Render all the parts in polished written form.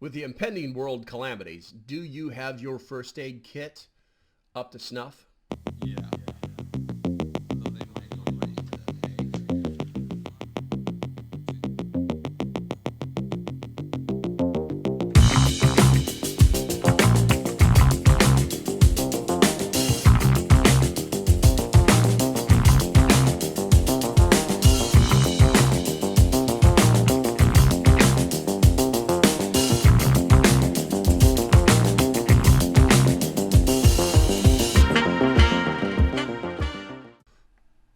With the impending world calamities, do you have your first aid kit up to snuff? Yeah. Although they might already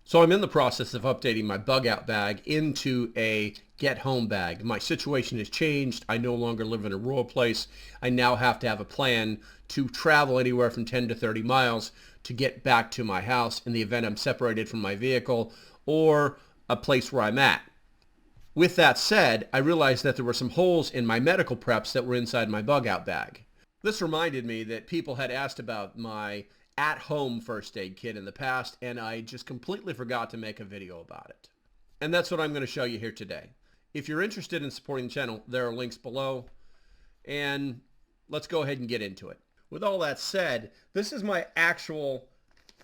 So I'm in the process of updating my bug out bag into a get home bag. My situation has changed. I no longer live in a rural place. I now have to have a plan to travel anywhere from 10 to 30 miles to get back to my house in the event I'm separated from my vehicle or a place where I'm at. With that said, I realized that there were some holes in my medical preps that were inside my bug out bag. This reminded me that people had asked about my at-home first aid kit in the past, and I just completely forgot to make a video about it. And that's what I'm going to show you here today. If you're interested in supporting the channel, there are links below, and let's go ahead and get into it. With all that said, this is my actual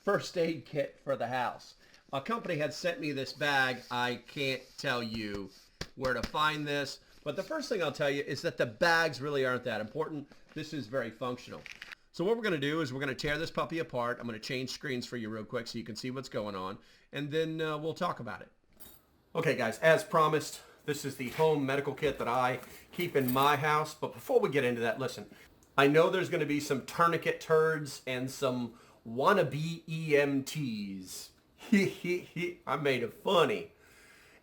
first aid kit for the house. A company had sent me this bag. I can't tell you where to find this, but the first thing I'll tell you is that the bags really aren't that important. This is very functional. So what we're going to do is we're going to tear this puppy apart. I'm going to change screens for you real quick so you can see what's going on, and then we'll talk about it. Okay, guys, as promised, this is the home medical kit that I keep in my house. But before we get into that, listen, I know there's going to be some tourniquet turds and some wannabe EMTs. I made it funny.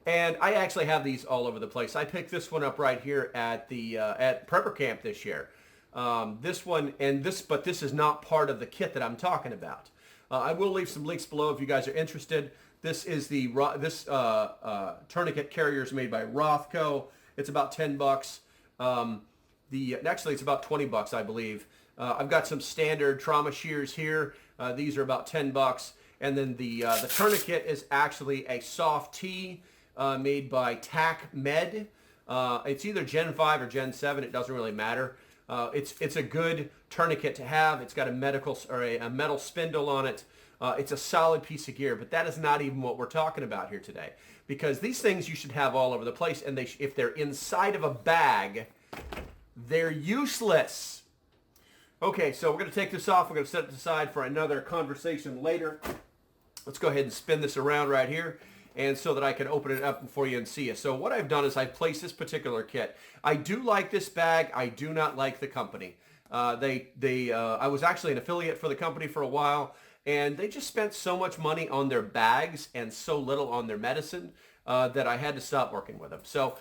And I actually have these all over the place. I picked this one up right here at the at Prepper Camp this year. This one and this, but this is not part of the kit that I'm talking about. I will leave some links below if you guys are interested. This is the tourniquet carrier is made by Rothco. It's about $10. Actually it's about $20, I believe. I've got some standard trauma shears here. These are about $10, and then the tourniquet is actually a soft T made by TAC Med. It's either Gen 5 or Gen 7. It doesn't really matter. It's a good tourniquet to have. It's got a metal spindle on it. It's a solid piece of gear, but that is not even what we're talking about here today, because these things you should have all over the place, and if they're inside of a bag, they're useless. Okay, so we're going to take this off. We're going to set it aside for another conversation later. Let's go ahead and spin this around right here, and so that I can open it up for you and see it. So what I've done is I've placed this particular kit. I do like this bag. I do not like the company. I was actually an affiliate for the company for a while, and they just spent so much money on their bags and so little on their medicine that I had to stop working with them. So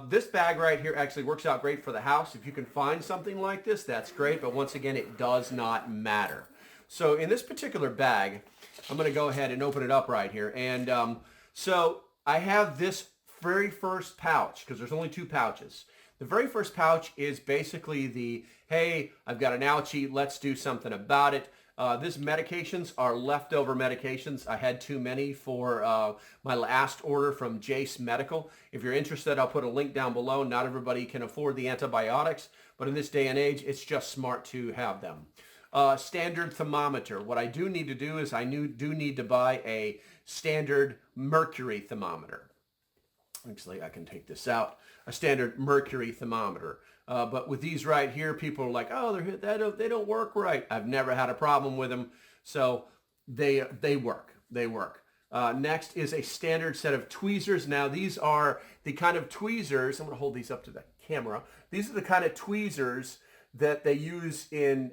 this bag right here actually works out great for the house. If you can find something like this, that's great. But once again, it does not matter. So in this particular bag, I'm going to go ahead and open it up right here. And so I have this very first pouch, because there's only two pouches. The very first pouch is basically the, hey, I've got an ouchie, let's do something about it. These medications are leftover medications. I had too many for my last order from Jace Medical. If you're interested, I'll put a link down below. Not everybody can afford the antibiotics, but in this day and age, it's just smart to have them. Standard thermometer. What I do need to do is do need to buy a standard mercury thermometer. Actually, I can take this out. A standard mercury thermometer. But with these right here, people are like, oh, they don't work right. I've never had a problem with them. So they work. They work. Next is a standard set of tweezers. Now, these are the kind of tweezers. I'm going to hold these up to the camera. These are the kind of tweezers that they use in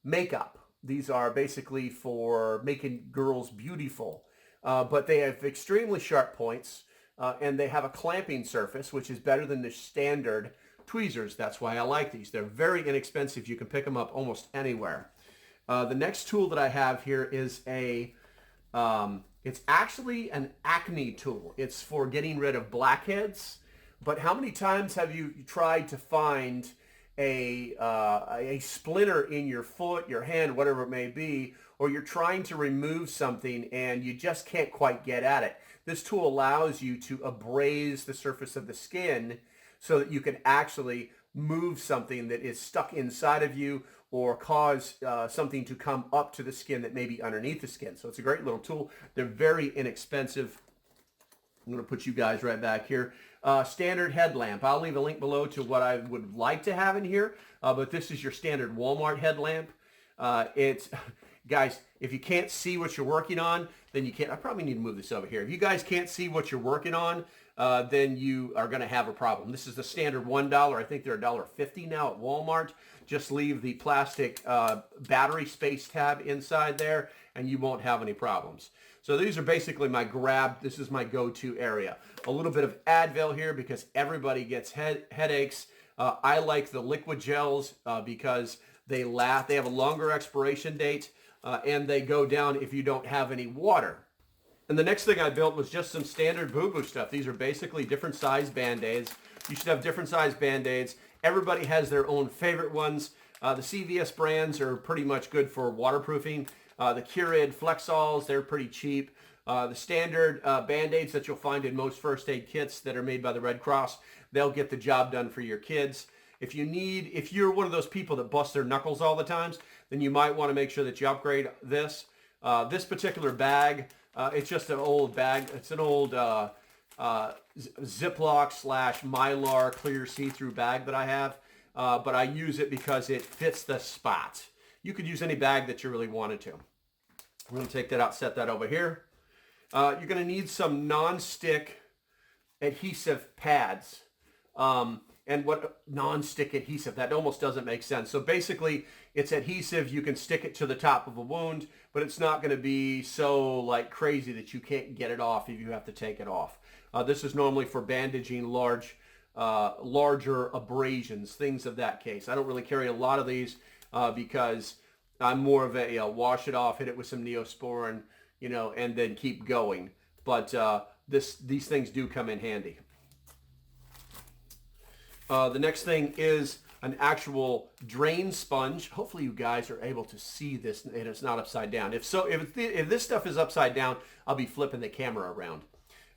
makeup. These are basically for making girls beautiful. But they have extremely sharp points. And they have a clamping surface, which is better than the standard tweezers. That's why I like these. They're very inexpensive. You can pick them up almost anywhere. The next tool that I have here is it's actually an acne tool. It's for getting rid of blackheads. But how many times have you tried to find a splinter in your foot, your hand, whatever it may be, or you're trying to remove something and you just can't quite get at it? This tool allows you to abrase the surface of the skin so that you can actually move something that is stuck inside of you or cause something to come up to the skin that may be underneath the skin. So it's a great little tool. They're very inexpensive. I'm going to put you guys right back here. Standard headlamp. I'll leave a link below to what I would like to have in here, but this is your standard Walmart headlamp. It's, guys, if you can't see what you're working on, then you can't. I probably need to move this over here. If you guys can't see what you're working on, then you are going to have a problem. This is the standard $1. I think they're $1.50 now at Walmart. Just leave the plastic battery space tab inside there, and you won't have any problems. So these are basically my this is my go-to area. A little bit of Advil here because everybody gets headaches. I like the liquid gels because they last. They have a longer expiration date, and they go down if you don't have any water. And the next thing I built was just some standard boo-boo stuff. These are basically different size Band-Aids. You should have different size Band-Aids. Everybody has their own favorite ones. The CVS brands are pretty much good for waterproofing. The Curid Flexols, they're pretty cheap. The standard Band-Aids that you'll find in most first aid kits that are made by the Red Cross, they'll get the job done for your kids. If you're one of those people that bust their knuckles all the times, then you might want to make sure that you upgrade this. This particular bag, it's just an old bag. It's an old Ziploc / Mylar clear see-through bag that I have, but I use it because it fits the spot. You could use any bag that you really wanted to. I'm going to take that out, set that over here. You're going to need some non-stick adhesive pads. And what non-stick adhesive? That almost doesn't make sense. So basically, it's adhesive. You can stick it to the top of a wound, but it's not going to be so like crazy that you can't get it off if you have to take it off. This is normally for bandaging larger abrasions, things of that case. I don't really carry a lot of these because I'm more of a wash it off, hit it with some Neosporin, and then keep going. But these things do come in handy. The next thing is an actual drain sponge. Hopefully you guys are able to see this and it's not upside down. If if this stuff is upside down, I'll be flipping the camera around.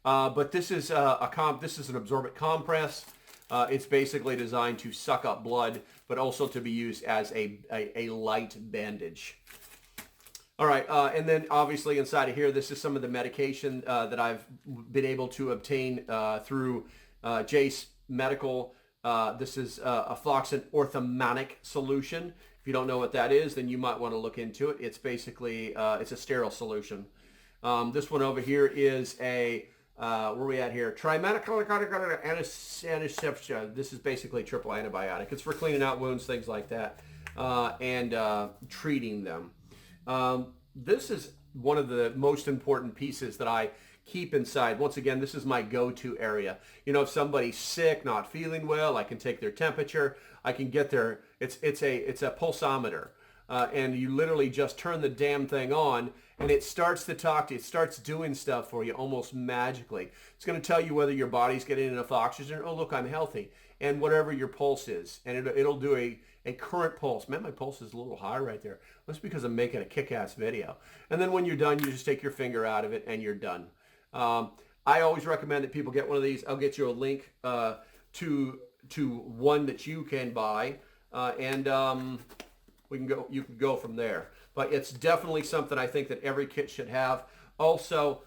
But this is this is an absorbent compress. It's basically designed to suck up blood, but also to be used as a light bandage. All right, and then obviously inside of here, this is some of the medication that I've been able to obtain through Jace Medical. This is a Floxin orthomanic solution. If you don't know what that is, then you might want to look into it. It's basically, it's a sterile solution. This one over here is a, where are we at here? Trimedical anesthesia. This is basically triple antibiotic. It's for cleaning out wounds, things like that, and treating them. This is one of the most important pieces that I keep inside. Once again, this is my go-to area. If somebody's sick, not feeling well, I can take their temperature. I can get their, it's a pulsometer. And you literally just turn the damn thing on and it starts to talk to you. It starts doing stuff for you almost magically. It's going to tell you whether your body's getting enough oxygen. Oh, look, I'm healthy. And whatever your pulse is. And it'll do a current pulse. Man, my pulse is a little high right there. That's because I'm making a kick-ass video. And then when you're done, you just take your finger out of it and you're done. I always recommend that people get one of these. I'll get you a link to one that you can buy, and you can go from there. But it's definitely something I think that every kit should have. Also,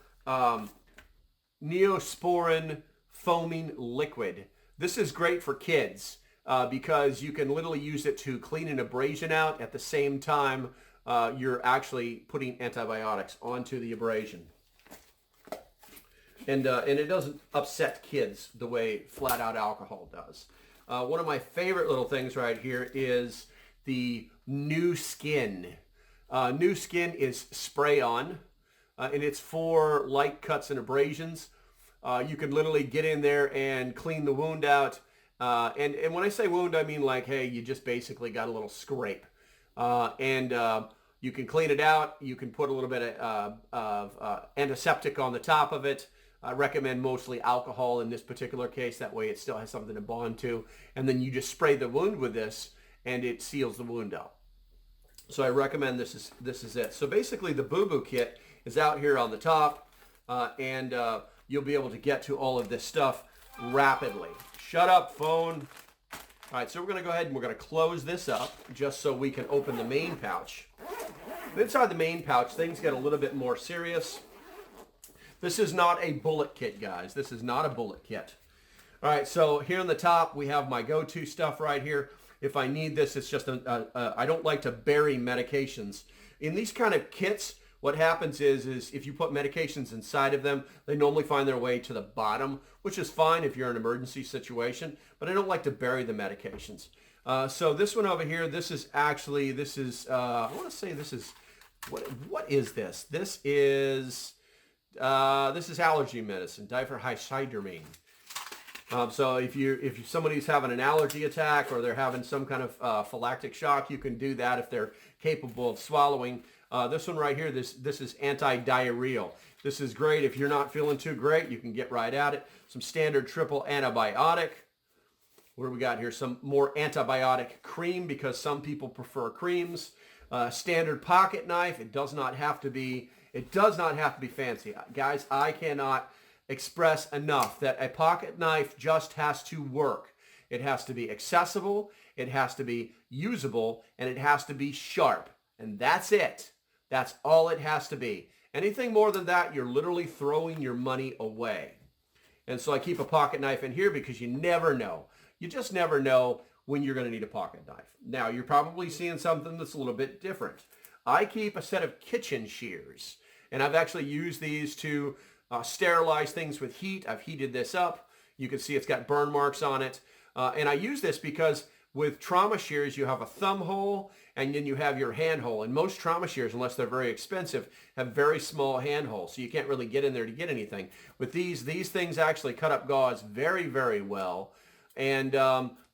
Neosporin foaming liquid. This is great for kids because you can literally use it to clean an abrasion out at the same time you're actually putting antibiotics onto the abrasion. And it doesn't upset kids the way flat-out alcohol does. One of my favorite little things right here is the New Skin. New Skin is spray-on, and it's for light cuts and abrasions. You can literally get in there and clean the wound out. And when I say wound, I mean like, hey, you just basically got a little scrape. You can clean it out. You can put a little bit of antiseptic on the top of it. I recommend mostly alcohol in this particular case. That way it still has something to bond to. And then you just spray the wound with this and it seals the wound up. So I recommend this is it. So basically the Boo Boo kit is out here on the top and you'll be able to get to all of this stuff rapidly. Shut up, phone. All right, so we're going to go ahead and we're going to close this up just so we can open the main pouch. Inside the main pouch, things get a little bit more serious. This is not a bullet kit, guys. This is not a bullet kit. All right, so here on the top, we have my go-to stuff right here. If I need this, it's just, I don't like to bury medications. In these kind of kits, what happens is if you put medications inside of them, they normally find their way to the bottom, which is fine if you're in an emergency situation, but I don't like to bury the medications. So this one over here, this is, I want to say this is, what is this? This is allergy medicine, diphenhydramine. So if somebody's having an allergy attack or they're having some kind of phylactic shock, you can do that if they're capable of swallowing. This one right here, this is anti-diarrheal. This is great if you're not feeling too great. You can get right at it. Some standard triple antibiotic. What do we got here? Some more antibiotic cream because some people prefer creams. Standard pocket knife. It does not have to be fancy, guys. I cannot express enough that a pocket knife just has to work. It has to be accessible, it has to be usable, and it has to be sharp. And that's it. That's all it has to be. Anything more than that, you're literally throwing your money away. And so I keep a pocket knife in here because you never know. You just never know when you're going to need a pocket knife. Now, you're probably seeing something that's a little bit different. I keep a set of kitchen shears, and I've actually used these to sterilize things with heat. I've heated this up. You can see it's got burn marks on it. And I use this because with trauma shears, you have a thumb hole and then you have your hand hole. And most trauma shears, unless they're very expensive, have very small hand holes. So you can't really get in there to get anything. With these things actually cut up gauze very, very well. And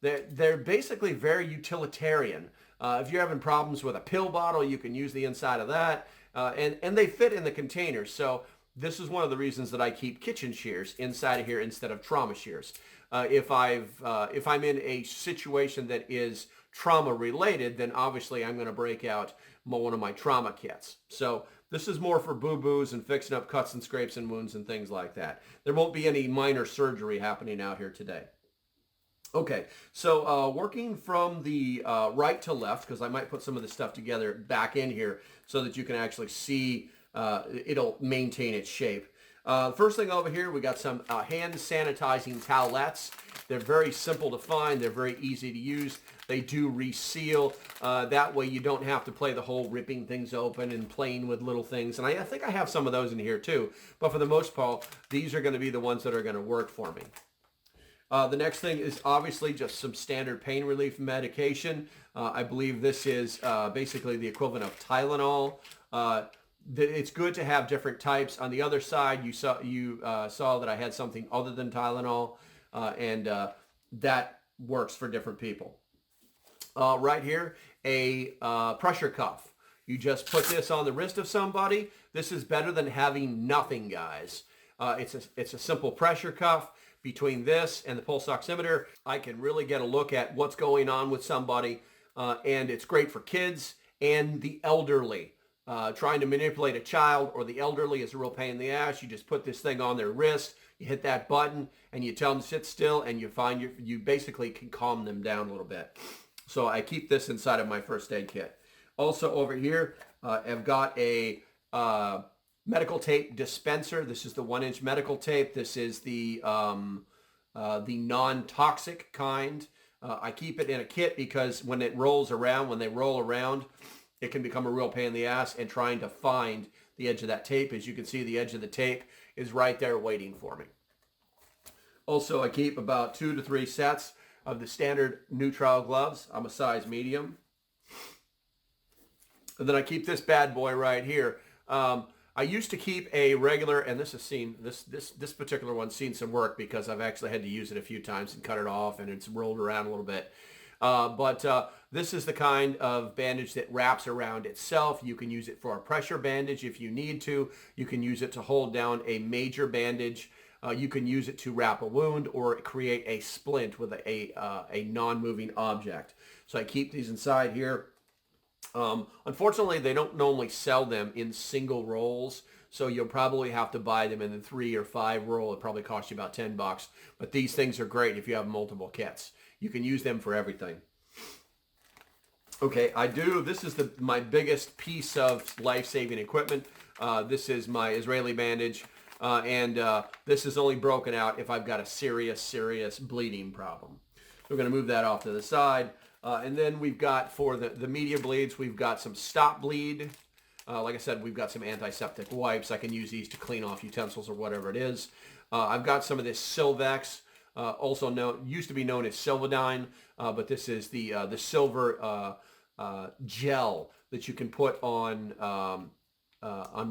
they're basically very utilitarian. If you're having problems with a pill bottle, you can use the inside of that. And they fit in the container. So this is one of the reasons that I keep kitchen shears inside of here instead of trauma shears. If I'm in a situation that is trauma related, then obviously I'm going to break out one of my trauma kits. So this is more for boo-boos and fixing up cuts and scrapes and wounds and things like that. There won't be any minor surgery happening out here today. Okay, so working from the right to left, because I might put some of this stuff together back in here so that you can actually see it'll maintain its shape. First thing over here, we got some hand sanitizing towelettes. They're very simple to find. They're very easy to use. They do reseal. That way you don't have to play the whole ripping things open and playing with little things. And I think I have some of those in here too. But for the most part, these are going to be the ones that are going to work for me. The next thing is obviously just some standard pain relief medication. I believe this is basically the equivalent of Tylenol. It's good to have different types. On the other side, you saw that I had something other than Tylenol, and that works for different people. Right here, a pressure cuff. You just put this on the wrist of somebody. This is better than having nothing, guys. It's a simple pressure cuff. Between this and the pulse oximeter, I can really get a look at what's going on with somebody, and it's great for kids and the elderly. Trying to manipulate a child or the elderly is a real pain in the ass. You just put this thing on their wrist, you hit that button, and you tell them to sit still, and you find you basically can calm them down a little bit. So I keep this inside of my first aid kit. Also over here, I've got a medical tape dispenser. This is the 1-inch medical tape. This is the non-toxic kind. I keep it in a kit because when they roll around, it can become a real pain in the ass, and trying to find the edge of that tape. As you can see, the edge of the tape is right there waiting for me. Also, I keep about 2 to 3 sets of the standard neutral gloves. I'm a size medium. And then I keep this bad boy right here. I used to keep a regular, and this particular one's seen some work because I've actually had to use it a few times and cut it off, and it's rolled around a little bit. But this is the kind of bandage that wraps around itself. You can use it for a pressure bandage if you need to. You can use it to hold down a major bandage. You can use it to wrap a wound or create a splint with a non-moving object. So I keep these inside here. Unfortunately, they don't normally sell them in single rolls, so you'll probably have to buy them in the 3 or 5 roll. It probably costs you about $10. But these things are great if you have multiple kits. You can use them for everything. Okay, this is my biggest piece of life-saving equipment. This is my Israeli bandage, and this is only broken out if I've got a serious bleeding problem. We're going to move that off to the side. And then we've got, for the media bleeds, we've got some stop bleed. Like I said, we've got some antiseptic wipes. I can use these to clean off utensils or whatever it is. I've got some of this Silvex, used to be known as Silvadyne, but this is the silver gel that you can put on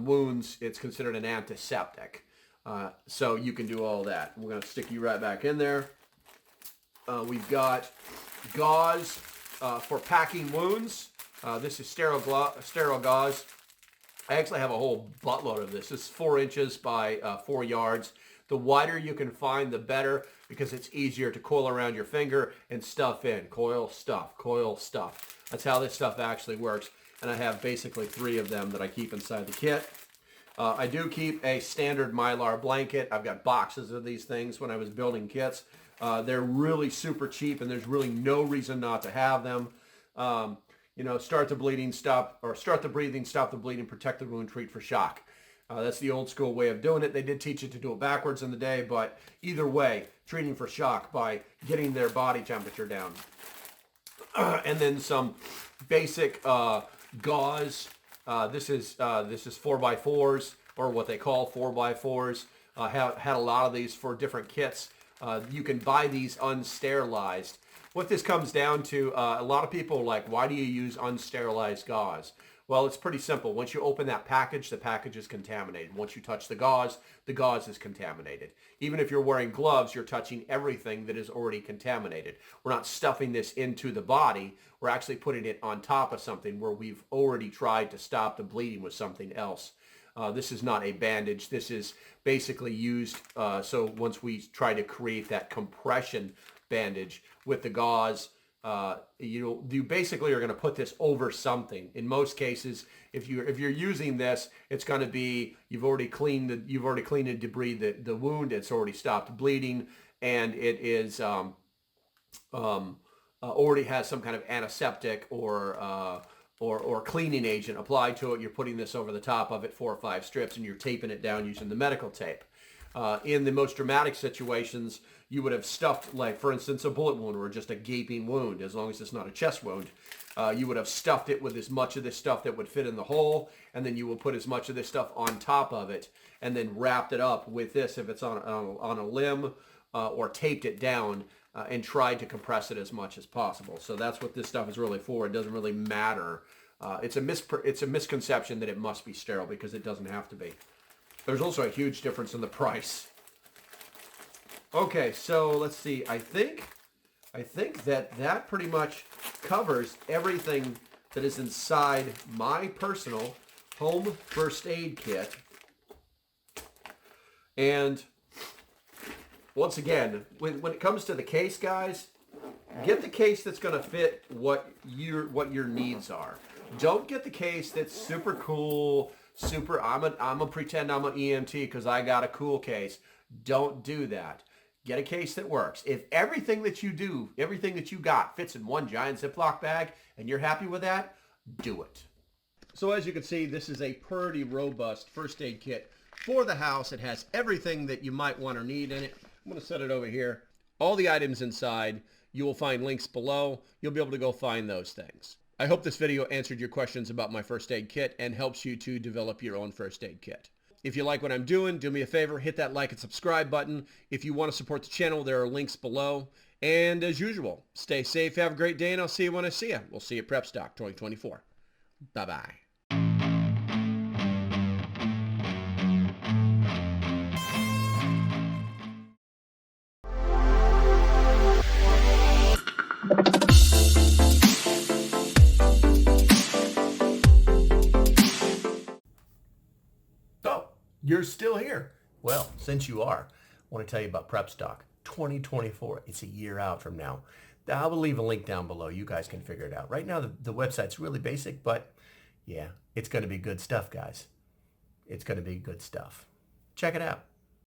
wounds. It's considered an antiseptic. So you can do all that. We're going to stick you right back in there. We've got gauze for packing wounds. This is sterile gauze. I actually have a whole buttload of this. This is 4 inches by 4 yards. The wider you can find, the better, because it's easier to coil around your finger and stuff in. Coil, stuff, coil, stuff. That's how this stuff actually works. And I have basically 3 of them that I keep inside the kit. I do keep a standard Mylar blanket. I've got boxes of these things when I was building kits. They're really super cheap, and there's really no reason not to have them. Start the breathing, stop the bleeding, protect the wound, treat for shock. That's the old school way of doing it. They did teach you to do it backwards in the day, but either way, treating for shock by getting their body temperature down. And then some basic gauze. This is 4x4s, or what they call 4x4s. Had a lot of these for different kits. You can buy these unsterilized. What this comes down to, a lot of people are like, why do you use unsterilized gauze? Well, it's pretty simple. Once you open that package, the package is contaminated. Once you touch the gauze is contaminated. Even if you're wearing gloves, you're touching everything that is already contaminated. We're not stuffing this into the body. We're actually putting it on top of something where we've already tried to stop the bleeding with something else. This is not a bandage. This is basically used so once we try to create that compression bandage with the gauze, you basically are going to put this over something. In most cases, if you're using this, it's going to be you've already cleaned the debris, the wound. It's already stopped bleeding, and it is already has some kind of antiseptic or cleaning agent applied to it. You're putting this over the top of it, 4 or 5 strips, and you're taping it down using the medical tape. In the most dramatic situations, you would have stuffed, like, for instance, a bullet wound or just a gaping wound, as long as it's not a chest wound. You would have stuffed it with as much of this stuff that would fit in the hole, and then you will put as much of this stuff on top of it, and then wrapped it up with this if it's on a limb, or taped it down and tried to compress it as much as possible. So that's what this stuff is really for. It doesn't really matter. It's a misconception that it must be sterile, because it doesn't have to be. There's also a huge difference in the price. Okay, so let's see. I think that pretty much covers everything that is inside my personal home first aid kit. And once again, when it comes to the case, guys, get the case that's going to fit what your needs are. Don't get the case that's super cool. I'm a pretend I'm an EMT because I got a cool case. Don't do that. Get a case that works. If everything that you got fits in one giant Ziploc bag and you're happy with that, do it. So as you can see, this is a pretty robust first aid kit for the house. It has everything that you might want or need in it. I'm going to set it over here. All the items inside, you will find links below. You'll be able to go find those things. I hope this video answered your questions about my first aid kit and helps you to develop your own first aid kit. If you like what I'm doing, do me a favor, hit that like and subscribe button. If you want to support the channel, there are links below. And as usual, stay safe, have a great day, and I'll see you when I see you. We'll see you at PrepStock 2024. Bye-bye. You're still here. Well, since you are, I want to tell you about PrepStock 2024. It's a year out from now. I will leave a link down below. You guys can figure it out. Right now, the website's really basic, but yeah, it's going to be good stuff, guys. It's going to be good stuff. Check it out.